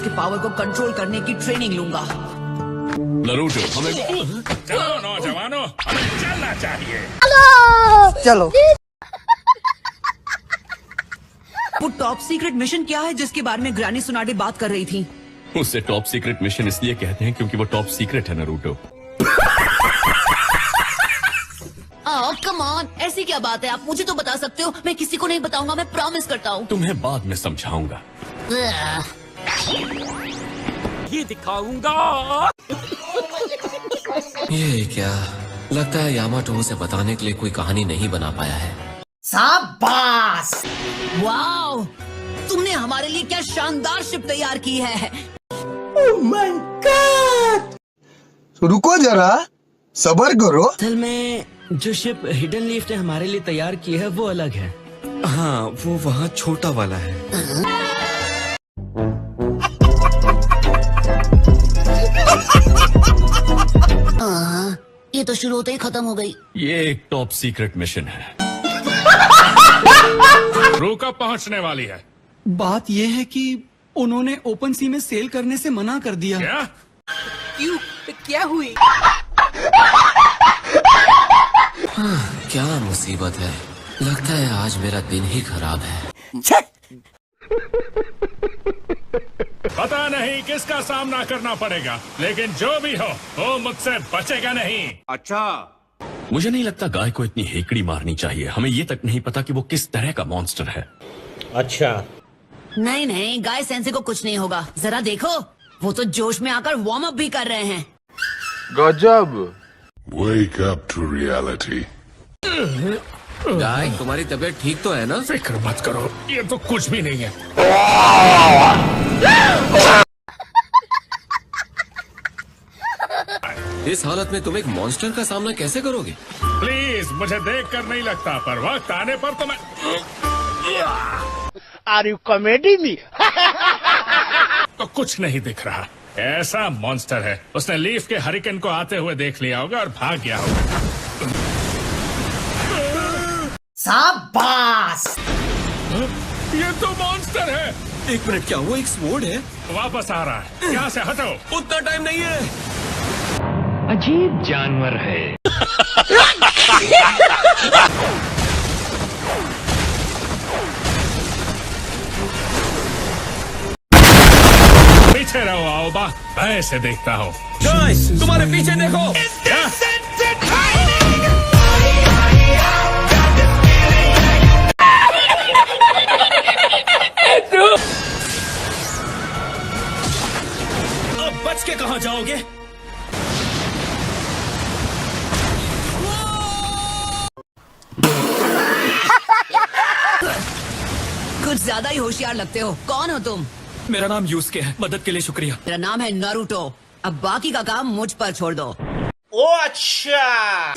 इसके पावर को कंट्रोल करने की ट्रेनिंग लूंगा। नारुतो, हमें चलो नौजवानों, हमें चलना चाहिए। चलो। वो टॉप सीक्रेट मिशन क्या है जिसके बारे में ग्रैनी सुनाडे बात कर रही थी? उसे टॉप सीक्रेट मिशन इसलिए कहते हैं क्योंकि वो टॉप सीक्रेट है नारुतो। कम ऑन, ऐसी क्या बात है? आप मुझे तो बता सकते हो, मैं किसी को नहीं बताऊंगा, मैं प्रॉमिस करता हूँ। तुम्हें बाद में समझाऊंगा। ये दिखाऊंगा। ये क्या लगता है यामाटो उसे बताने के लिए कोई कहानी नहीं बना पाया है। शाबाश। वाओ, तुमने हमारे लिए क्या शानदार शिप तैयार की है। Oh my God. रुको जरा, सब्र करो। असल में जो शिप हिडन लीफ ने हमारे लिए तैयार की है वो अलग है। हाँ, वो वहाँ छोटा वाला है। ये तो शुरू होते ही खत्म हो गई। ये एक टॉप सीक्रेट मिशन है। क्रू कब पहुंचने वाली है? बात ये है कि उन्होंने ओपन सी में सेल करने से मना कर दिया। क्या? क्यों? क्या हुई? क्या मुसीबत है, लगता है आज मेरा दिन ही खराब है। पता नहीं किसका सामना करना पड़ेगा, लेकिन जो भी हो वो मुझसे बचेगा नहीं। अच्छा, मुझे नहीं लगता गाय को इतनी हेकड़ी मारनी चाहिए। हमें ये तक नहीं पता कि वो किस तरह का मॉन्स्टर है। अच्छा। नहीं नहीं, गाय सेंसे को कुछ नहीं होगा। जरा देखो, वो तो जोश में आकर वार्म अप भी कर रहे हैं। गजब। Wake up to reality. गाय, तुम्हारी तबीयत ठीक तो है ना? फिक्र मत करो, ये तो कुछ भी नहीं है। इस हालत में तुम एक मॉन्स्टर का सामना कैसे करोगे? प्लीज, मुझे देखकर नहीं लगता, पर वक्त आने पर तो मैं। Are you comedy me? तो कुछ नहीं दिख रहा। ऐसा मॉन्स्टर है, उसने लीफ के हरिकेन को आते हुए देख लिया होगा और भाग गया होगा। शाबाश। ये तो मॉन्स्टर है। एक मिनट, क्या वो एक स्वॉर्ड है? वापस आ रहा है, यहाँ से हटो। उतना टाइम नहीं है। अजीब जानवर है। पीछे रहो आओबा, मैं इसे देखता हूँ। तुम्हारे पीछे देखो। क्या? अब बच के कहाँ जाओगे? कुछ ज्यादा ही होशियार लगते हो। कौन हो तुम? मेरा नाम यूस्के है, मदद के लिए शुक्रिया। मेरा नाम है नारुतो। अब बाकी का काम मुझ पर छोड़ दो। ओ अच्छा।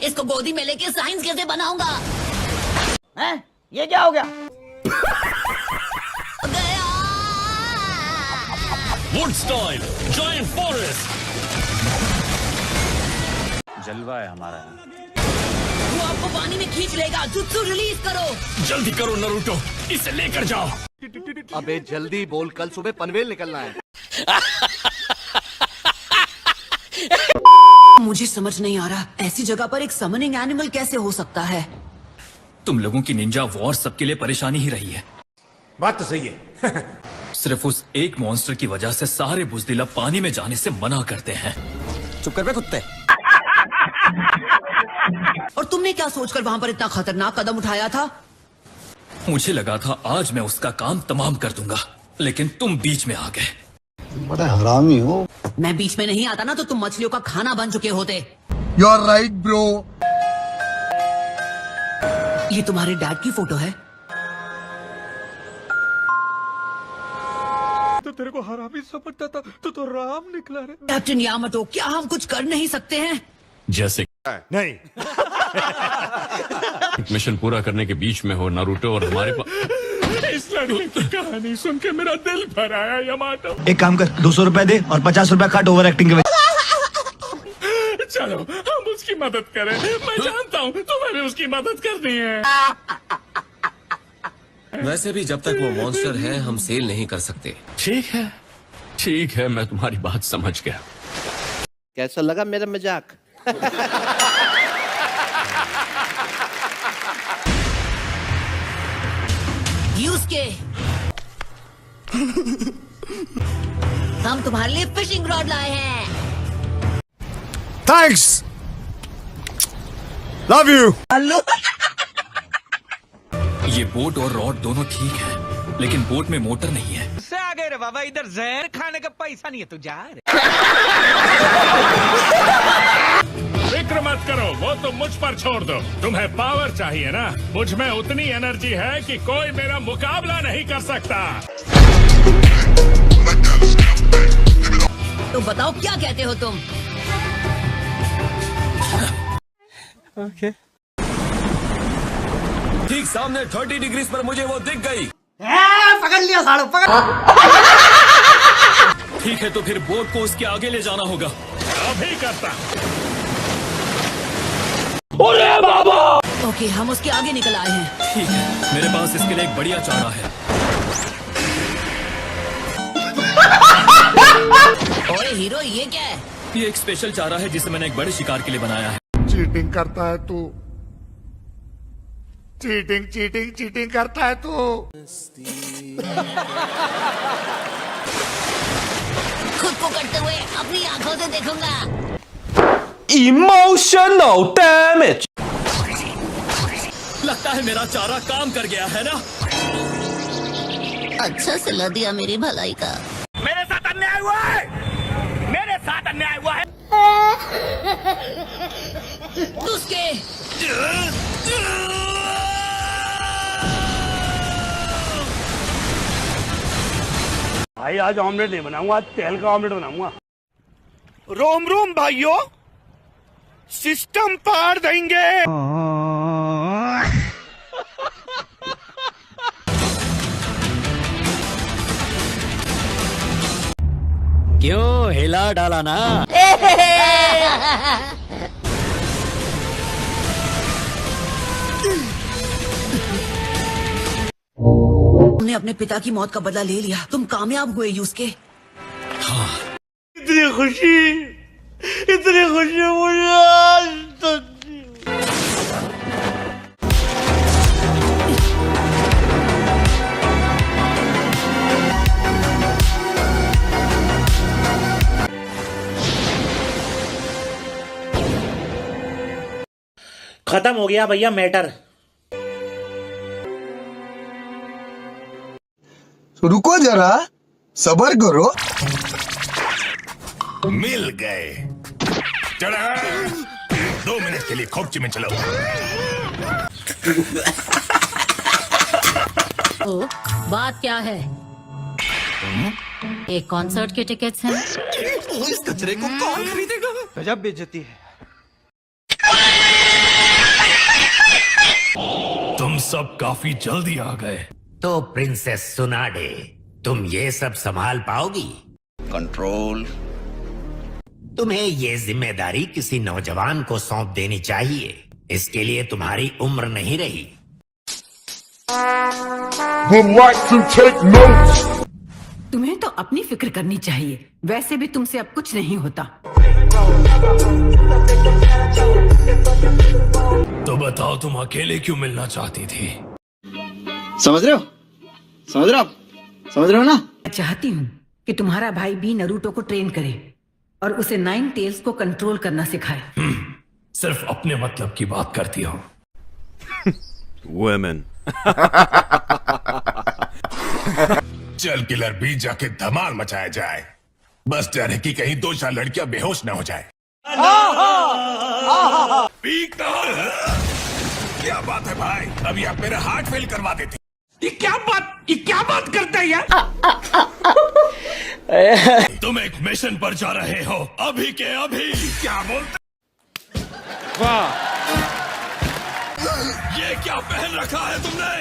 इसको गोदी में लेके साइंस कैसे बनाऊंगा? ये क्या हो गया? गया। Wood style, giant forest. जलवा है हमारा। वो आपको पानी में खींच लेगा। जुत्सु रिलीज करो। जल्दी करो नारुतो, इसे लेकर जाओ। अबे जल्दी बोल, कल सुबह पनवेल निकलना है। मुझे समझ नहीं आ रहा, ऐसी जगह पर एक समनिंग एनिमल कैसे हो सकता है? तुम लोगों की निंजा वॉर सबके लिए परेशानी ही रही है। बात तो सही है। सिर्फ उस एक मॉन्स्टर की वजह से सारे बुज़दिला पानी में जाने से मना करते हैं। चुप कर बे कुत्ते। और तुमने क्या सोचकर वहाँ पर इतना खतरनाक कदम उठाया था? मुझे लगा था आज मैं उसका काम तमाम कर दूंगा, लेकिन तुम बीच में आ गए। बड़ा हरामी हो। मैं बीच में नहीं आता ना तो तुम मछलियों का खाना बन चुके होते। You are right bro. ये तुम्हारे डैड की फोटो है? तो तेरे को हरामी समझता था, तो राम निकला रे। कैप्टन यामाटो, क्या हम कुछ कर नहीं सकते हैं? जैसे नहीं। मिशन पूरा करने के बीच में हो नारुतो और हमारे पास। इस लड़के की कहानी सुन के मेरा दिल भर आया यामाटो। एक काम कर, 200 रुपए दे और 50 रुपए काट ओवर एक्टिंग के वजह। चलो हम उसकी मदद करें। मैं जानता हूँ तुम्हें भी उसकी मदद करनी है। वैसे भी जब तक वो मॉन्स्टर है हम सेल नहीं कर सकते। ठीक है, मैं तुम्हारी बात समझ गया। कैसा लगा मेरा मजाक? यूज के हम तुम्हारे लिए फिशिंग रॉड लाए हैं। Thanks, love you. ये बोट और रॉड दोनों ठीक है, लेकिन बोट में मोटर नहीं है। से आ गए रे बाबा, इधर जहर खाने का पैसा नहीं है, तू जा रे। फिक्र मत करो, वो तुम मुझ पर छोड़ दो। तुम्हें पावर चाहिए ना, मुझ में उतनी एनर्जी है कि कोई मेरा मुकाबला नहीं कर सकता। तो बताओ क्या कहते हो तुम? ओके। ठीक सामने 30 डिग्री पर मुझे वो दिख गई। पकड़ लिया साड़ू, पकड़। ठीक है, तो फिर बोट को उसके आगे ले जाना होगा। अभी करता। ओके, हम उसके आगे निकल आए हैं। ठीक है, मेरे पास इसके लिए एक बढ़िया चारा है। ओए हीरो, ये क्या है? ये एक स्पेशल चारा है जिसे मैंने एक बड़े शिकार के लिए बनाया है। चीटिंग करता है तू, चीटिंग करता है तू। खुद को करते हुए अपनी आंखों से देखूंगा। Emotional damage. लगता है मेरा चारा काम कर गया है ना। अच्छा सिला दिया मेरी भलाई का। मेरे साथ अन्याय हुआ है, मेरे साथ अन्याय हुआ है। उसके भाई आज ऑमलेट नहीं बनाऊंगा, आज तेल का ऑमलेट बनाऊंगा। रोम रोम भाइयों, सिस्टम पार देंगे। क्यों हिला डाला ना? तुमने अपने पिता की मौत का बदला ले लिया। तुम कामयाब हुए यूसुके। इतनी खुशी मुझे आज तक। खत्म हो गया भैया मैटर। रुको जरा, सबर करो। मिल गए। चला 2 मिनट के लिए खोपची में चलो। ओ, बात क्या है? एक कॉन्सर्ट के टिकट्स हैं। इस कचरे को कौन खरीदेगा? गजब बेइज्जती है। तुम सब काफी जल्दी आ गए। तो प्रिंसेस सुनाडे, तुम ये सब संभाल पाओगी? कंट्रोल। तुम्हें ये जिम्मेदारी किसी नौजवान को सौंप देनी चाहिए। इसके लिए तुम्हारी उम्र नहीं रही। Would like to take notes. तुम्हें तो अपनी फिक्र करनी चाहिए। वैसे भी तुमसे अब कुछ नहीं होता। तो बताओ, तुम अकेले क्यों मिलना चाहती थी? समझ रहे हो ना? चाहती हूँ कि तुम्हारा भाई भी नरूटो को ट्रेन करे और उसे 9 टेल्स को कंट्रोल करना सिखाए। सिर्फ अपने मतलब की बात करती हो। Women. चल किलर भी जाके धमाल मचाया जाए। बस डर है कि कहीं 2-4 लड़कियां बेहोश ना हो जाए। क्या बात है भाई, अभी आप मेरा हार्ट फेल करवा देते। ये क्या बात करता है यार? तुम एक मिशन पर जा रहे हो, अभी के अभी। क्या बोलते? वाह, ये क्या पहन रखा है तुमने?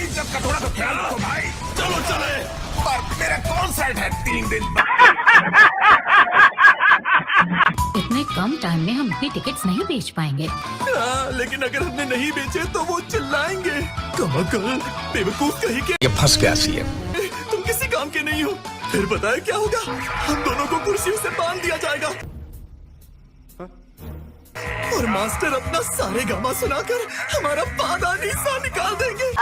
इज्जत का थोड़ा तो ख्याल रखो भाई। चलो चले। पर मेरा कॉन्सर्ट है 3 दिन। इतने कम टाइम में हम इतनी टिकट्स नहीं बेच पाएंगे। लेकिन अगर हमने नहीं बेचे तो वो चिल्लाएंगे, कमाल बेवकूफ कहीं के। ये फंस गया सी है। तुम किसी काम के नहीं हो। फिर बताया क्या होगा? हम दोनों को कुर्सियों से बांध दिया जाएगा और मास्टर अपना सारे गामा सुनाकर हमारा पादानी सा निकाल देंगे।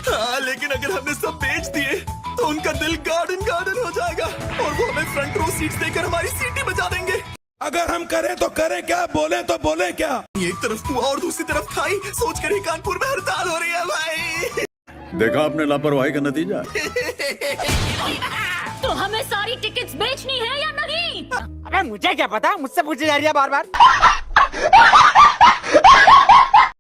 हाँ, लेकिन अगर हमने सब बेच दिए तो उनका दिल गार्डन गार्डन हो जाएगा और वो हमें फ्रंट रो सीट्स देकर हमारी सीटें बजा देंगे। अगर हम करें तो करें क्या, बोले तो बोले क्या। एक तरफ कुआं और दूसरी तरफ खाई, सोचकर ही कानपुर में हड़ताल हो रही है भाई। देखा आपने लापरवाही का नतीजा। तो हमें सारी टिकट्स बेचनी है या नहीं? अरे मुझे क्या पता, मुझसे पूछी जा रही है बार बार।